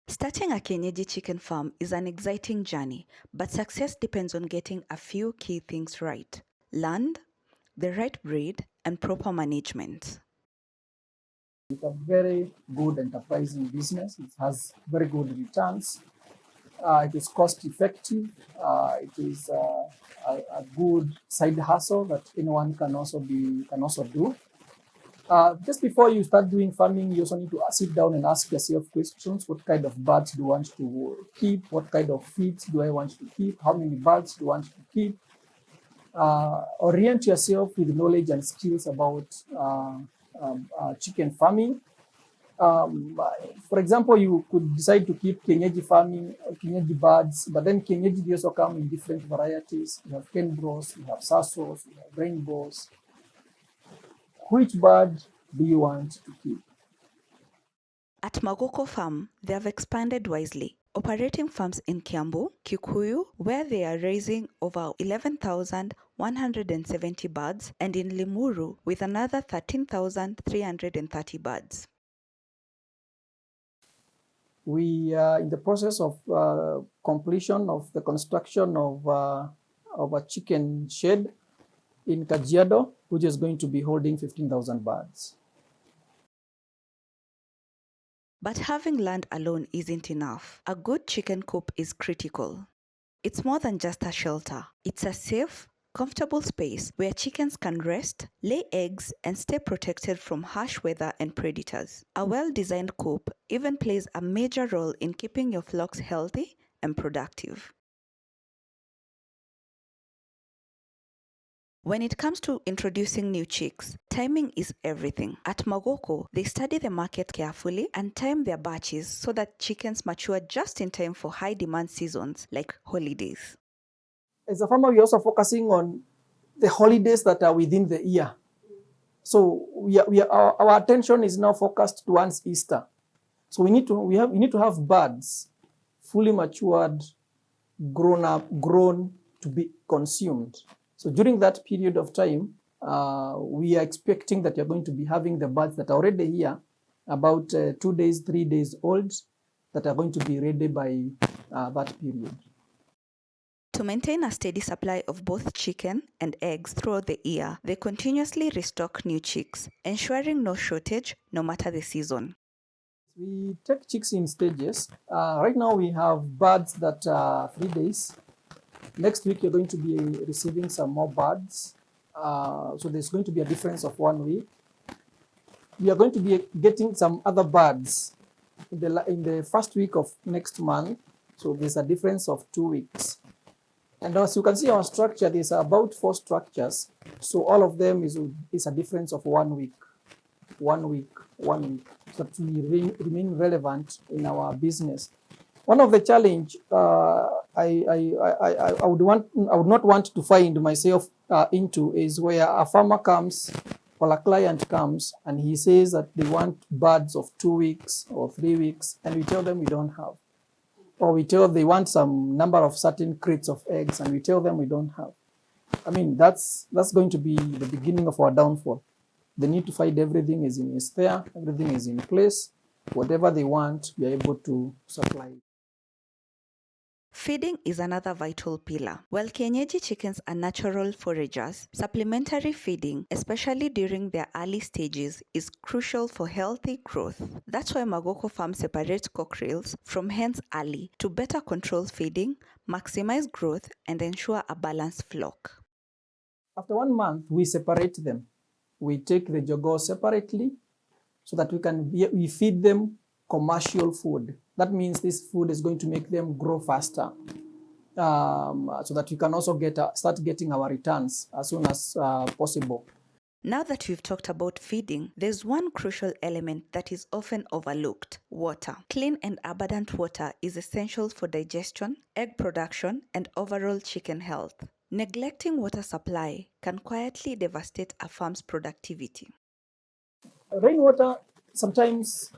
Starting a Kienyeji chicken farm is an exciting journey, but success depends on getting a few key things right: land, the right breed, and proper management. It's a very good enterprising business. It has very good returns. It is cost effective. It is a good side hustle that anyone can also do. Just before you start doing farming, you also need to sit down and ask yourself questions. What kind of birds do you want to keep? What kind of feeds do I want to keep? How many birds do you want to keep? Orient yourself with knowledge and skills about chicken farming. For example, you could decide to keep Kienyeji farming, Kienyeji birds, but then Kienyeji also come in different varieties. You have Kenbros, you have Sassos, you have Rainbows. Which bird do you want to keep? At Muguku Farm, they have expanded wisely, operating farms in Kiambu, Kikuyu, where they are raising over 11,170 birds, and in Limuru with another 13,330 birds. We are in the process of completion of the construction of a chicken shed in Kajiado, which is going to be holding 15,000 birds. But having land alone isn't enough. A good chicken coop is critical. It's more than just a shelter. It's a safe, comfortable space where chickens can rest, lay eggs, and stay protected from harsh weather and predators. A well-designed coop even plays a major role in keeping your flocks healthy and productive. When it comes to introducing new chicks, timing is everything. At Mogoko, they study the market carefully and time their batches so that chickens mature just in time for high demand seasons like holidays. As a farmer, we're also focusing on the holidays that are within the year. So our attention is now focused towards Easter. So we need to have birds fully matured, grown to be consumed. So during that period of time, we are expecting that you're going to be having the birds that are already here, about 2 days, 3 days old, that are going to be ready by that period. To maintain a steady supply of both chicken and eggs throughout the year, they continuously restock new chicks, ensuring no shortage no matter the season. We take chicks in stages. Right now we have birds that are 3 days. Next week, you're going to be receiving some more birds. So there's going to be a difference of 1 week. We are going to be getting some other birds in the first week of next month. So there's a difference of 2 weeks. And as you can see our structure, there's about 4 structures. So all of them is a difference of 1 week. 1 week, 1 week. So that we remain relevant in our business. One of the challenge I would not want to find myself into is where a farmer comes or a client comes and he says that they want birds of 2 weeks or 3 weeks, and we tell them we don't have. Or we tell they want some number of certain crates of eggs, and we tell them we don't have. I mean, that's going to be the beginning of our downfall. They need to find everything is there, everything is in place. Whatever they want, we are able to supply. Feeding is another vital pillar. While Kienyeji chickens are natural foragers, supplementary feeding, especially during their early stages, is crucial for healthy growth. That's why Magoko Farm separates cockerels from hens early to better control feeding, maximize growth, and ensure a balanced flock. After 1 month, we separate them. We take the jogos separately so that we feed them commercial food. That means this food is going to make them grow faster, so that we can also start getting our returns as soon as possible. Now that we've talked about feeding, there's one crucial element that is often overlooked: water. Clean and abundant water is essential for digestion, egg production, and overall chicken health. Neglecting water supply can quietly devastate a farm's productivity. Rainwater, sometimes,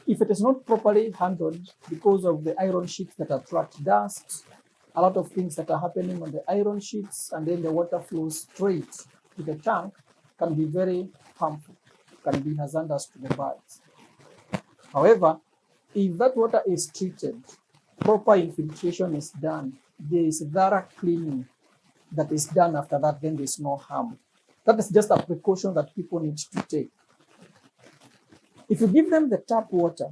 if it is not properly handled because of the iron sheets that attract dust, a lot of things that are happening on the iron sheets, and then the water flows straight to the tank, can be very harmful, can be hazardous to the birds. However, if that water is treated, proper infiltration is done, there is thorough cleaning that is done after that, then there's no harm. That is just a precaution that people need to take. If you give them the tap water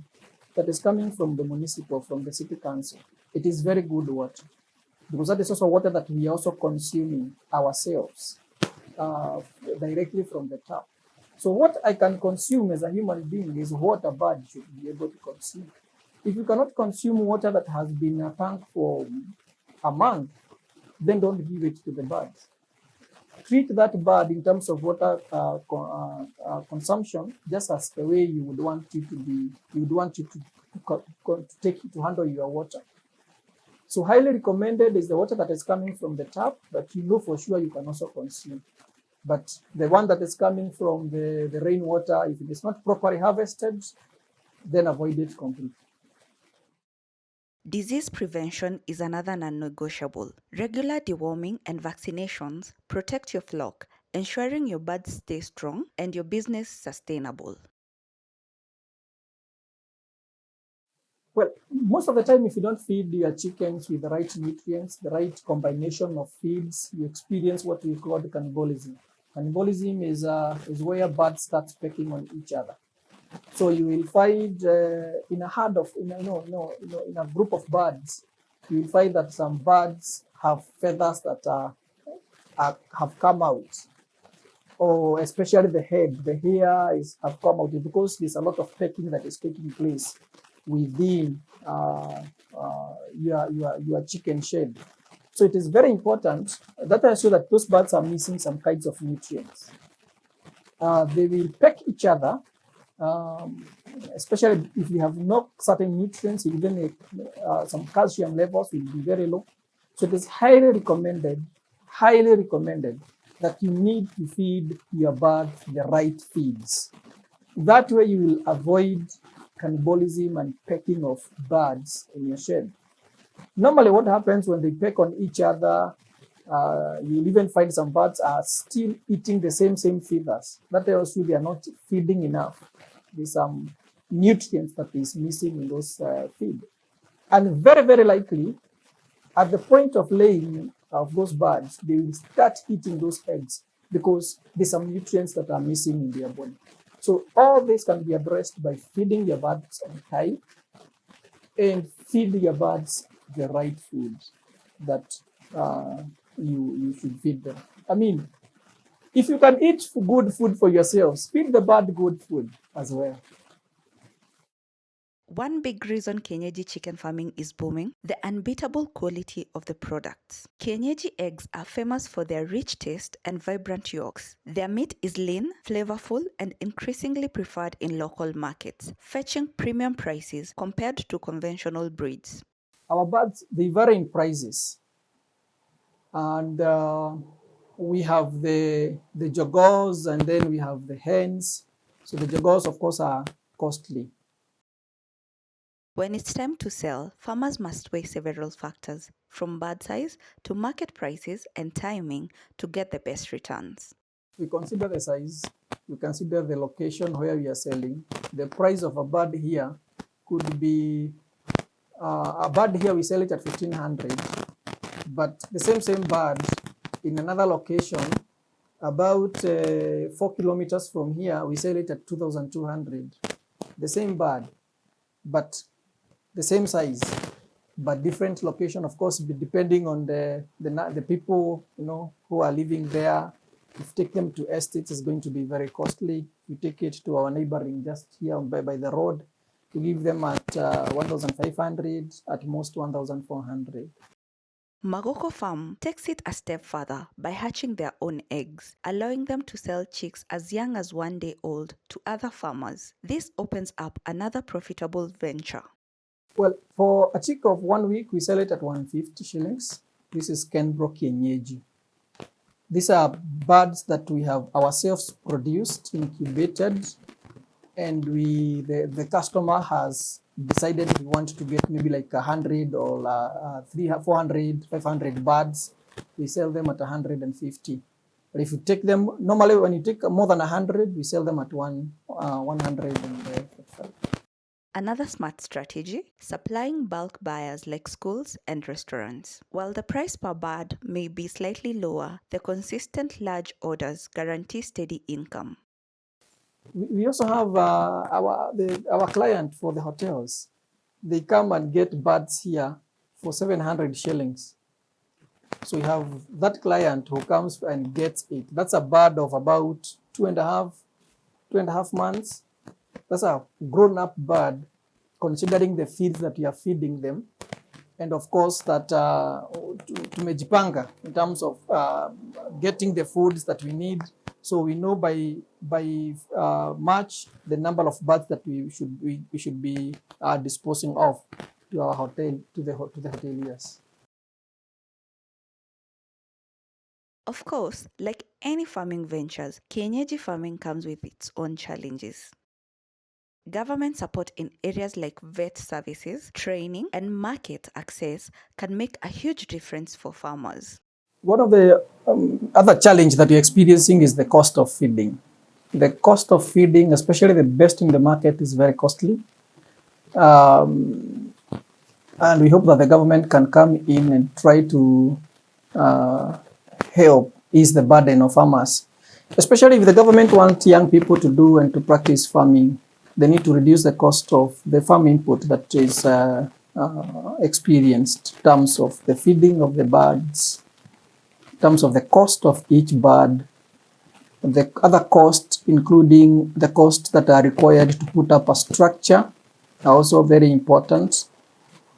that is coming from the municipal, from the city council, it is very good water, because that is also water that we are also consuming ourselves directly from the tap. So what I can consume as a human being is what a bird should be able to consume. If you cannot consume water that has been in a tank for a month, then don't give it to the birds. Treat that bird in terms of water consumption just as the way you would want it to be, you would want it to take it to handle your water. So highly recommended is the water that is coming from the tap, but you know for sure you can also consume. But the one that is coming from the rainwater, if it is not properly harvested, then avoid it completely. Disease prevention is another non-negotiable. Regular deworming and vaccinations protect your flock, ensuring your birds stay strong and your business sustainable. Well, most of the time, if you don't feed your chickens with the right nutrients, the right combination of feeds, you experience what we call cannibalism. Cannibalism is where birds start pecking on each other. So you will find in a herd of, in a group of birds, you will find that some birds have feathers that have come out, or especially the head, the hair have come out because there's a lot of pecking that is taking place within your chicken shed. So it is very important that I show that those birds are missing some kinds of nutrients. They will peck each other, especially if you have no certain nutrients, even some calcium levels will be very low. So it is highly recommended that you need to feed your birds the right feeds. That way you will avoid cannibalism and pecking of birds in your shed. Normally what happens when they peck on each other, you'll even find some birds are still eating the same feathers. That tells you they are not feeding enough. There's some nutrients that is missing in those feed. And very, very likely, at the point of laying of those birds, they will start eating those eggs because there's some nutrients that are missing in their body. So all this can be addressed by feeding your birds on time and feed your birds the right food that you should feed them. I mean, if you can eat good food for yourselves, feed the bird good food as well. One big reason Kienyeji chicken farming is booming, the unbeatable quality of the products. Kienyeji eggs are famous for their rich taste and vibrant yolks. Their meat is lean, flavorful, and increasingly preferred in local markets, fetching premium prices compared to conventional breeds. Our birds, they vary in prices. And we have the jogos, and then we have the hens. So the jogos, of course, are costly. When it's time to sell, farmers must weigh several factors, from bird size to market prices and timing to get the best returns. We consider the size, we consider the location where we are selling. The price of a bird here could be, a bird here we sell it at 1,500, but the same bird in another location, about 4 kilometers from here, we sell it at 2,200. The same bird, but the same size, but different location, of course, depending on the people who are living there. If you take them to estates, it's going to be very costly. If you take it to our neighboring just here by the road, we give them at 1,500, at most 1,400. Muguku Farm takes it a step further by hatching their own eggs, allowing them to sell chicks as young as 1 day old to other farmers. This opens up another profitable venture. Well, for a chick of 1 week, we sell it at 150 shillings. This is Kienyeji. These are birds that we have ourselves produced, incubated, and the customer has decided we want to get maybe like 100 or 300, 400, 500 birds. We sell them at 150. But if you take them, normally when you take more than 100, we sell them at 100. Another smart strategy, supplying bulk buyers like schools and restaurants. While the price per bird may be slightly lower, the consistent large orders guarantee steady income. We also have our client for the hotels. They come and get birds here for 700 shillings. So we have that client who comes and gets it. That's a bird of about 2.5 months. That's a grown-up bird, considering the feeds that you are feeding them, and of course that tumejipanga in terms of getting the foods that we need. So we know by March the number of birds that we should be disposing of to our hotel, to the hoteliers. Of course, like any farming ventures, Kienyeji farming comes with its own challenges. Government support in areas like vet services, training, and market access can make a huge difference for farmers. One of the other challenge that we're experiencing is the cost of feeding. The cost of feeding, especially the best in the market, is very costly. And we hope that the government can come in and try to help ease the burden of farmers. Especially if the government wants young people to do and to practice farming, they need to reduce the cost of the farm input that is experienced in terms of the feeding of the birds, in terms of the cost of each bird, the other costs, including the costs that are required to put up a structure, are also very important.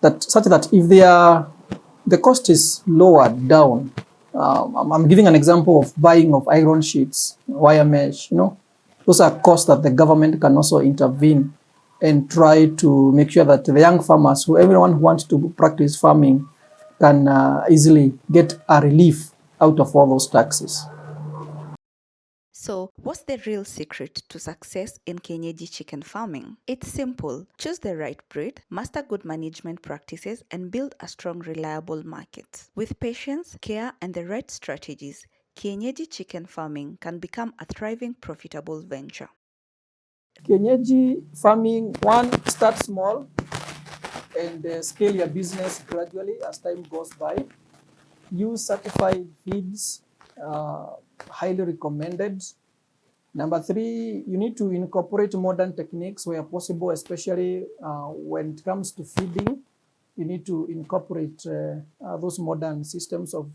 Such that if the cost is lowered down, I'm giving an example of buying of iron sheets, wire mesh, those are costs that the government can also intervene and try to make sure that the young farmers, everyone who wants to practice farming, can easily get a relief out of all those taxes. So, what's the real secret to success in Kienyeji chicken farming? It's simple. Choose the right breed, master good management practices, and build a strong, reliable market. With patience, care, and the right strategies, Kienyeji chicken farming can become a thriving, profitable venture. Kienyeji farming, one, start small and scale your business gradually as time goes by. Use certified feeds, highly recommended. Number three, you need to incorporate modern techniques where possible, especially when it comes to feeding. You need to incorporate those modern systems of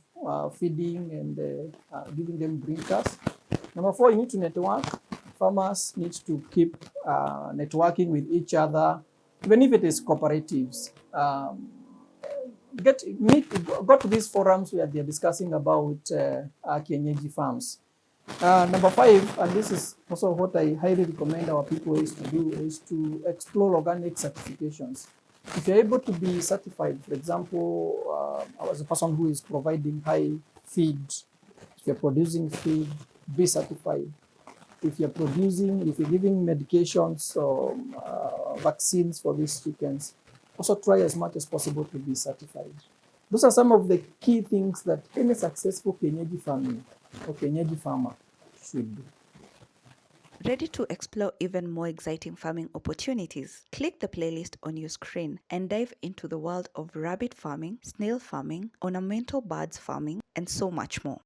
feeding and giving them drinkers. Number four, you need to network. Farmers need to keep networking with each other, even if it is cooperatives. Go to these forums where they are discussing about Kienyeji farms. Number five, and this is also what I highly recommend our people is to do, is to explore organic certifications. If you're able to be certified, for example, I was a person who is providing high feed. If you're producing feed, be certified. If you're giving medications or vaccines for these chickens, also try as much as possible to be certified. Those are some of the key things that any successful Kienyeji farming or Kienyeji farmer should do. Ready to explore even more exciting farming opportunities? Click the playlist on your screen and dive into the world of rabbit farming, snail farming, ornamental birds farming, and so much more.